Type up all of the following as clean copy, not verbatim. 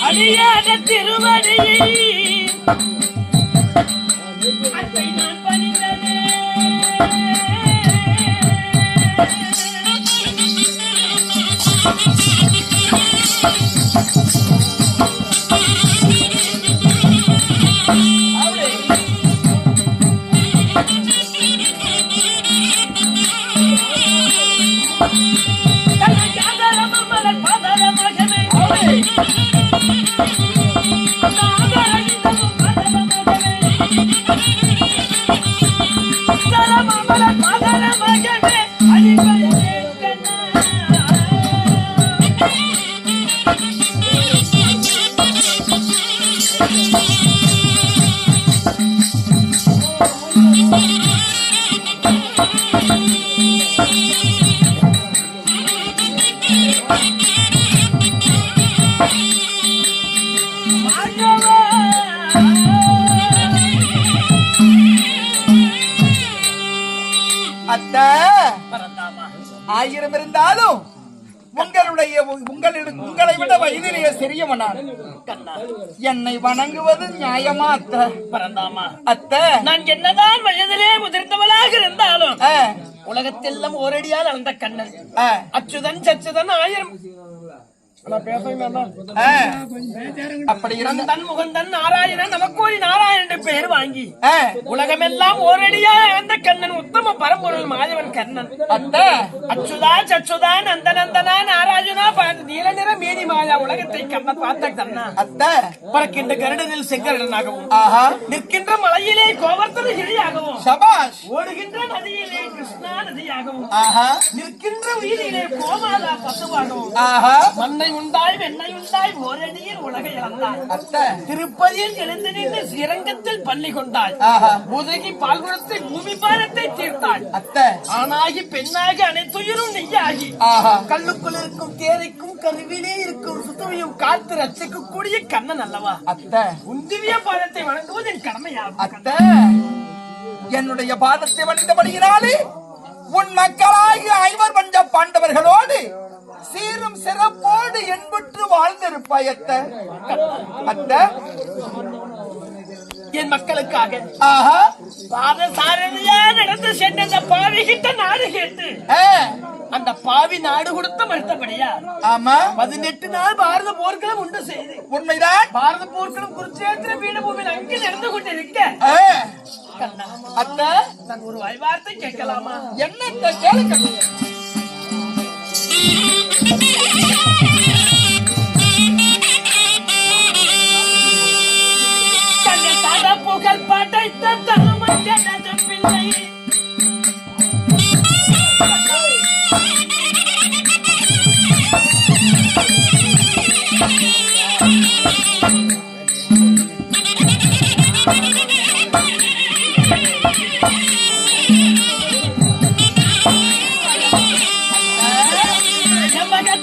அடியாத திருவடியை அத்தை நான் பணிந்தனே ஆயிரம் இருந்தாலும் உங்களை விட வயதிலேயே சிறியவனான் என்னை வணங்குவது நியாயமா அத்த? பரந்தாமா அத்த, நான் என்னதான் வயதிலே முதிர்ந்தவளாக இருந்தாலும் உலகத்தெல்லாம் ஓரடியால் அளந்த கண்ணன் அச்சுதன் சச்சுதன் ஆயிரம் அப்படி தன் முகந்தன் நாராயணன் நமக்கோடி நாராயணன் என்று பெயர் வாங்கி உலகமெல்லாம் ஓரடியா அந்த கண்ணன் உத்தம பரம்பொருள் மாதவன் கண்ணன் அச்சுதா சச்சுதா நந்தநந்தனா நாராயணா நீல நிற மேனி மாயா உலகத்தை கண்ண பார்த்த கண்ணா பறக்கின்ற கருடனில் செங்கரடனாகவும் நிற்கின்ற மலையிலே கோவர் சமுத்திரகிரியாகவும் சபாஷ் ஓடுகின்ற நதியிலே கிருஷ்ணா நதியாகவும் ஆஹா நிற்கின்ற உயிரிலே கோமாதா பசுவாகவும் ஆஹா மண்ணை உண்டாய் வெண்ணெய் உண்டாய் ஓரடியில் உலகை இழந்தாய் அத்தை திருப்பதியில் எழுந்து நின்று ஸ்ரீரங்கத்தில் பள்ளி கொண்டாய் ஆஹா உதகி பால்குடத்தை பூமி பாரத்தை தீர்த்தாய் அத்தை ஆணாகி பெண்ணாகி அனைத்துயிரும் நெய்யாகி ஆஹா கல்லுக்குள் இருக்கும் தேரைக்கும் கருவிலே இருக்கும் சுத்தமையும் காத்து ரட்சிக்கக்கூடிய கண்ணன் அல்லவா அத்தை உன் திவ்ய பாதத்தை வணங்குவது என் கடமையாகும் அத்தை என்னுடைய பாதத்தை வணிந்தபடியினாலே உன் மக்களாகி ஐவர் பஞ்ச பாண்டவர்களோடு சீரும் சிறப்போடு என்புற்று வாழ்ந்திருப்பாய் அத்தை அத்தை என் மக்களுக்காக ஆஹா பாதசாரதியா நடந்து சென்ற அந்த பாவி கிட்ட நாடு கேட்டு அந்த பாவி நாடு கொடுத்த மறுத்தபடியா ஆமா 18 நாள் பாரத போர்க்களம் உண்டு செய்து உண்மைதான் பாரத போர்க்களம் குருச்சேத்திர பீடபூமியில் அங்கே நடந்து கொண்டிருக்க கண்ணா, அத்தை நான் ஒரு வாய்வார்த்தை கேட்கலாமா? என்னத்தை கேளுங்க புகழ் படைத்த தருமன் எனது பிள்ளை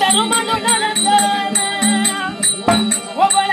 தருமனு நடந்தான ஒவ்வொரு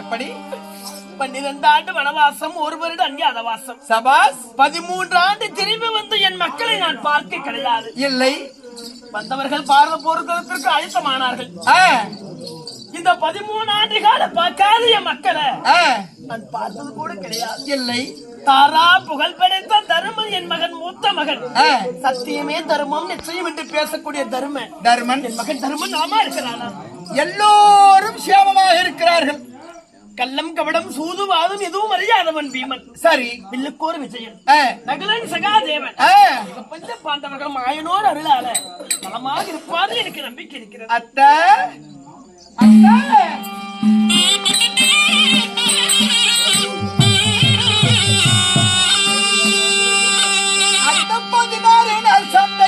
எப்படி 12 ஆண்டு வனவாசம், ஒரு வருடம் அஞ்ஞாதவாசம். சபாஸ் 13 ஆண்டு திரும்பி வந்து என் மக்களை நான் பார்க்க கிடையாது. இல்லை வந்தவர்கள் பாரத போர்க்களத்திற்கு அழுத்தமானார்கள். இந்த 13 ஆண்டு கால பார்க்காத என் மக்களை நான் பார்த்தது கூட கிடையாது. இல்லை தாரா புகழ் படைத்த தருமன் என் மகன், மூத்த மகன். சத்தியமே தர்மம், நிச்சயம் என்று பேசக்கூடிய தர்மன் என் மகன் தர்மன் நாமா இருக்கிறானா? எல்லோரும் சேமமாக இருக்கிறார்கள். கள்ளம் கபடம் சூதுவாதம் எதுவும் அறியாதவன் பீமன். சரி வில்லுக்கோர் விஜயன், நகுலன் சகாதேவன், பஞ்ச பாண்டவர்கள் மாயனோர் அருளால நலமாக இருப்பாரு எனக்கு நம்பிக்கை இருக்கிறது. அத்தை அத்தை அந்த 16 நாள் சந்த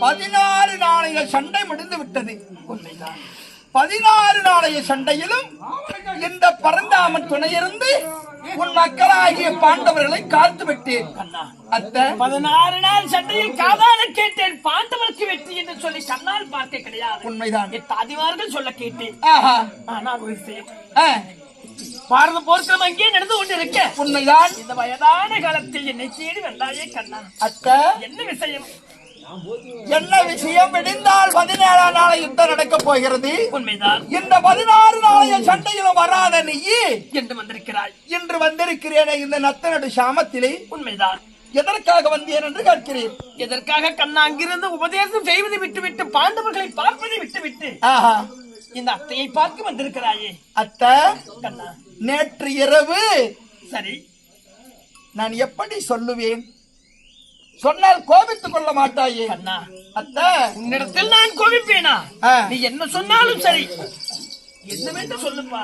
பதினாறு நாளைய சண்டை முடிந்து விட்டது. 16 நாளைய சண்டையிலும் இந்த பரந்தாமன் துணையிருந்து உன் மக்களாகிய பாண்டவர்களை காத்து விட்டேன். அத்தை 16 நாள் சண்டையில் காதால கேட்டேன், பாண்டவருக்கு வெற்றி என்று சொல்லி கண்ணால் பார்க்க கிடையாது. உண்மைதான். என் தாதிமார்கள் சொல்ல கேட்டேன். ஆனால் ஒரு விஷயம், பாரத போர்க்களம் அங்கே நடந்து கொண்டிருக்க உண்மைதான். இந்த வயதான காலத்தில் என்னை தேடி வந்தாயே கண்ணா. அத்தை என்ன விஷயம்? என்ன விஷயம்? விடிந்தால் 17ஆம் நாளை யுத்தம் நடக்க போகிறது. உண்மைதான். இந்த 16 நாளைய சண்டையிலும் வராத நீ என்று வந்திருக்கிறாய். இன்று வந்திருக்கிறேன் இந்த நத்தனடு சாமத்திலே. உண்மைதான். எதற்காக வந்தேன் என்று கேட்கிறேன். எதற்காக கண்ணா? அங்கிருந்து உபதேசம் செய்வதை விட்டுவிட்டு பாண்டவர்களை பார்ப்பதை விட்டுவிட்டு இந்த அத்தையை பார்க்க வந்திருக்கிறாயே. அத்தை கண்ணா, நேற்று இரவு சரி, நான் எப்படி சொல்லுவேன்? சொன்னால் கோபித்துக் கொள்ள மாட்டாயே. கண்ணா, அத்தை உன்னிடத்தில் நான் கோபிப்பேனா? நீ என்ன சொன்னாலும் சரி, என்னவென்று சொல்லுப்பா.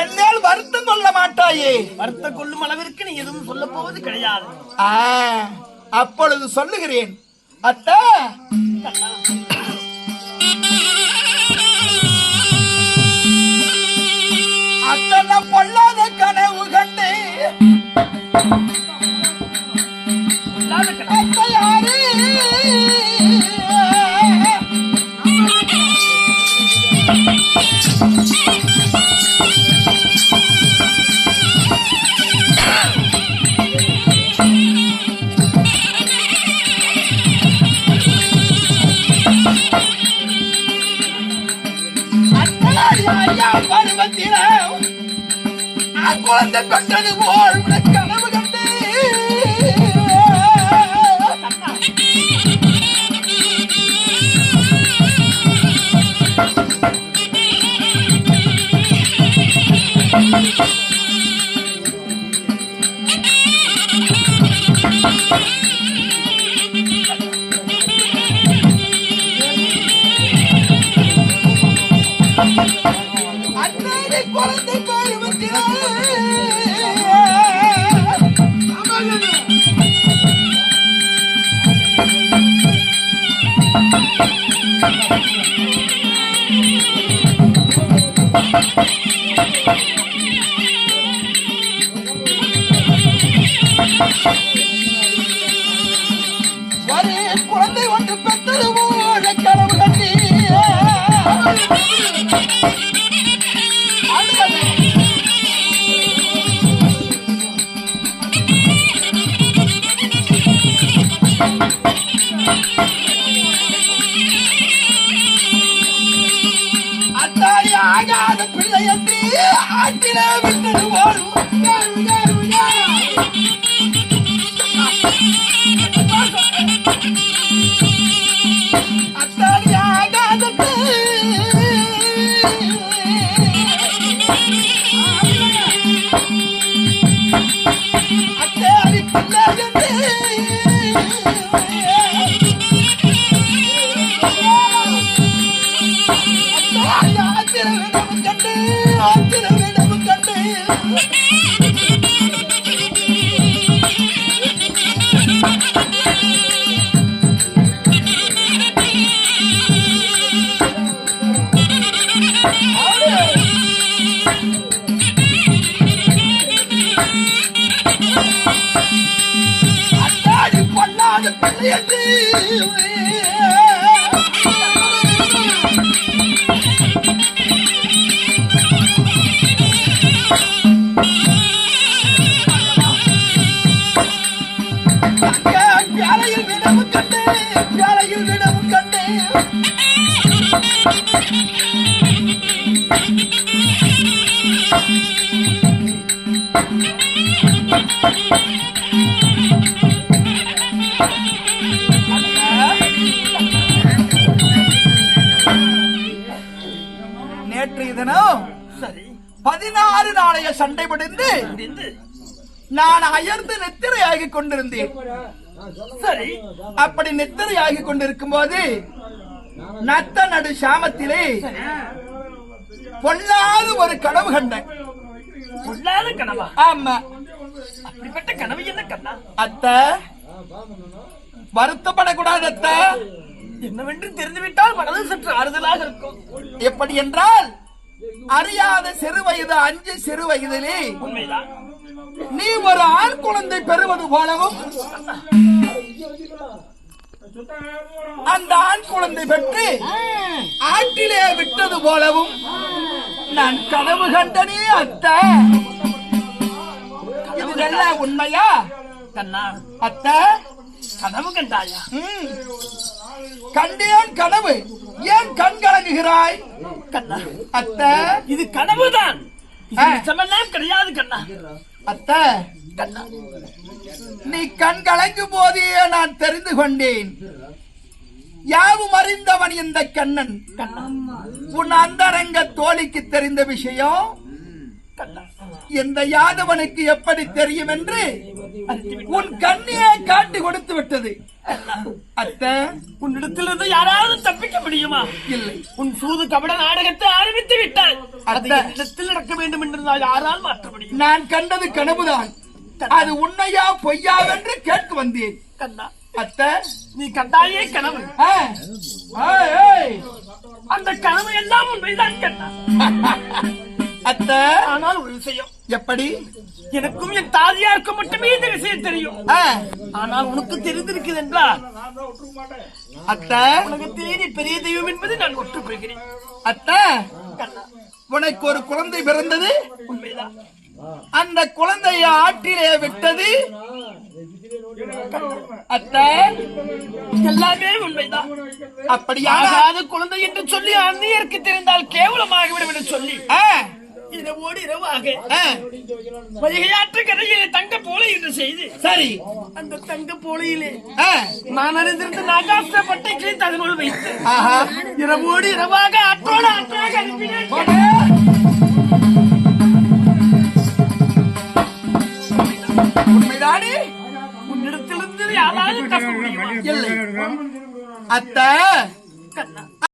என்னால் வருத்தம் கொள்ள மாட்டாயே. வருத்தம் கொள்ளும் அளவிற்கு நீ எதுவும் சொல்ல போவது கிடையாது. அப்பொழுது சொல்லுகிறேன். அத்தை கண்ணா, அத்தனை பொல்லாத கனவு கண்டு அத்தை யாரு பருவத்தில குழந்தை கொண்டது போல் கனவு கண்டு குழந்தை பருவத்தில ஒரு குழந்தை ஒன்று பெற்றது போல கனவு கட்டி அத்தாடி ஆகாத பிள்ளை என்று ஆட்டில விட்டது போல் அத்தாடி ஆகாத அத்தாடி பிள்ளை என்று பெற்ற பிள்ளை என்று பியாலையில் விடவும் கண்டேன், பியாலையில் விடவும் கண்டேன். நேற்றைய தினம் சரி 16 நாளைய சண்டை முடிந்து முடிந்து நான் அயர்ந்து நித்திரையாகி கொண்டிருந்தேன். சரி அப்படி நித்திரையாகி கொண்டிருக்கும் போது நத்த நடு சாமத்திலே பொல்லாத ஒரு கனவு கண்டேன். பொல்லாத கனவா? ஆமா. அப்படிப்பட்ட கனவு என்ன கண்ணா? அத்தை வருத்தப்படக்கூடாது அத்தை. என்னவென்று தெரிந்துவிட்டால் மனது சற்று ஆறுதலாக இருக்கும். எப்படி என்றால் அறியாத சிறு வயது 5 சிறு வயதிலே உண்மைதான். நீ ஒரு ஆண் குழந்தை பெறுவது போலவும் அந்த ஆண் குழந்தை பெற்று ஆட்டிலே விட்டது போலவும் நான் கனவு கண்டனே அத்தை. இதெல்லாம் உண்மையா கண்ணா? அத்தை கனவு கண்டாயா? கண்டேன் கனவு. ஏன் கண் கலங்குகிறாய் கண்ணா? அத்தை இது கனவுதான், இது நிஜமெல்லாம் கிடையாது கண்ணா. அத்தை கண்ணா நீ கண் கலங்கும் போதே நான் தெரிந்து கொண்டேன். யாவும் அறிந்தவன் இந்த கண்ணன். கண்ணா உன் அந்தரங்க தோழிக்கு தெரிந்த விஷயம் கண்ணா இந்த யாதவனுக்கு எப்படி தெரியும் என்று உன் கண்ணியை காட்டி கொடுத்து விட்டது. அத்தை உன்னிடத்திலிருந்து யாராவது தப்பிக்க முடியுமா? இல்லை. உன் சூது கபட நாடகத்தை ஆரம்பித்து விட்டால் அது அத்தை. இடத்தில் நடக்க வேண்டும் என்று நான் யாரால் மாற்ற முடியும்? நான் கண்டது கனவுதான். அது உண்மையா பொய்யா என்று கேட்க வந்தேன். கண்ணா அத்தை நீ கண்டாயே கனவு, அந்த கனவு எல்லாம் உண்மைதான் கண்ணா. அத்தை ஆனால் ஒரு விஷயம், எப்படி? எனக்கும் என் தாதியாருக்கும் மட்டுமே இந்த விஷயம் தெரியும். ஆனால் உனக்கு தெரிந்திருக்கிறது என்றால் அத்தை உலகத்திலே நீ பெரிய தெய்வம் என்பதை நான் ஒற்றுக்கொள்கிறேன். அத்தை கண்ணா உனக்கு ஒரு குழந்தை பிறந்தது. உண்மைதான். அந்த குழந்தைய ஆற்றிலே விட்டது அத்தை. எல்லாமே உண்மைதான். அப்படியாக ஆகாத குழந்தை என்று சொல்லி அந்நியருக்கு தெரிந்தால் கேவலமாகிவிடும் என்று சொல்லி இரவோடு இரவாக வைகையாற்று கரையிலே தங்க போல என்று செய்து சரி அந்த தங்க போலையிலே நான் அறிந்திருந்த நாகாஸ்திர பட்டை கிழித்து அதனுள் வைத்து இரவோடு இரவாக ஆற்றோடு ஆற்றாக அனுப்பினேன். உண்மைதானே? உன்னிடத்திலிருந்து யாராவது தப்ப முடியுமா? இல்லை. அத்தை